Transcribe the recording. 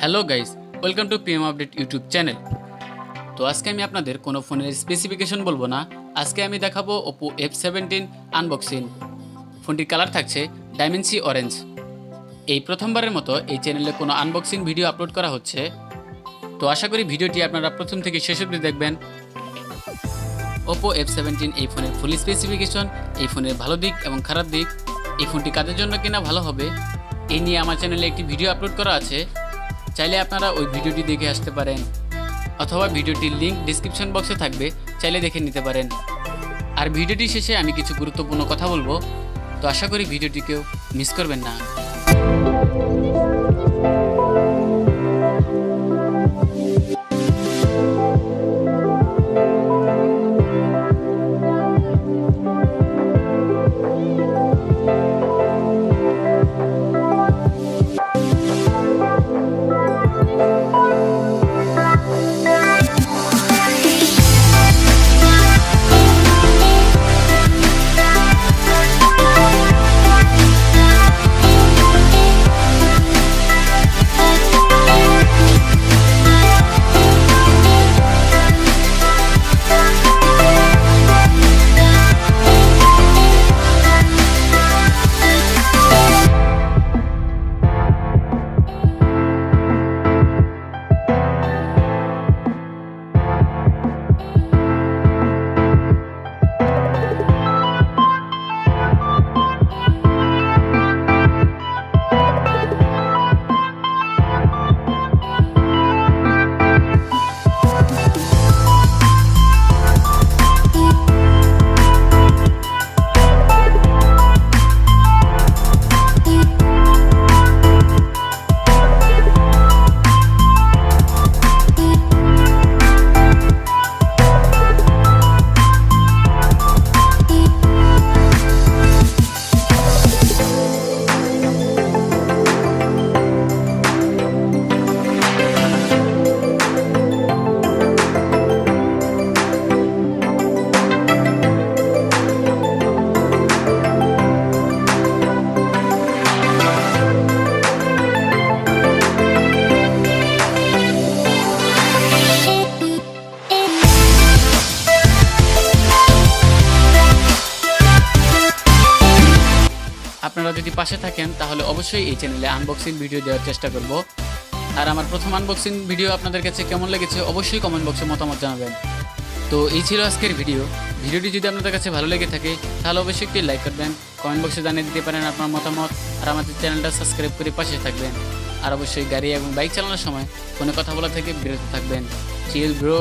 Hello guys, welcome to PM update YouTube channel. তো আজকে আমি আপনাদের কোনো ফোনের স্পেসিফিকেশন বলবো না, আজকে আমি দেখাবো OPPO F17 আনবক্সিং। ফোনটির কালার থাকছে ডায়মেন্সি অরেঞ্জ। এই প্রথমবারের মতো এই চ্যানেলে কোনো আনবক্সিং ভিডিও আপলোড করা হচ্ছে, তো আশা করি ভিডিওটি আপনারা প্রথম থেকে শেষ অবধি দেখবেন। OPPO F17 এই ফোনের ফুল স্পেসিফিকেশন, এই ফোনের ভালো দিক এবং খারাপ দিক, এই ফোনটি কাদের জন্য কিনা ভালো হবে, এই নিয়ে আমার চ্যানেলে একটি ভিডিও আপলোড করা আছে। চাইলে আপনারা ওই ভিডিওটি দেখে আসতে পারেন, অথবা ভিডিওটির লিঙ্ক ডিসক্রিপশন বক্সে থাকবে, চাইলে দেখে নিতে পারেন। আর ভিডিওটি শেষে আমি কিছু গুরুত্বপূর্ণ কথা বলবো, তো আশা করি ভিডিওটিকেও মিস করবেন না। আপনারা যদি পাশে থাকেন তাহলে অবশ্যই এই চ্যানেলে আনবক্সিং ভিডিও দেওয়ার চেষ্টা করব। আর আমার প্রথম আনবক্সিং ভিডিও আপনাদের কাছে কেমন লেগেছে অবশ্যই কমেন্ট বক্সে মতামত জানাবেন। তো এই ছিল আজকের ভিডিওটি যদি আপনাদের কাছে ভালো লেগে থাকে তাহলে অবশ্যই একটি লাইক করবেন, কমেন্ট বক্সে জানিয়ে দিতে পারেন আপনার মতামত, আর আমাদের চ্যানেলটা সাবস্ক্রাইব করে পাশে থাকবেন। আর অবশ্যই গাড়ি এবং বাইক চালানোর সময় ফোনে কথা বলা থেকে বিরত থাকবেন। Chill bro.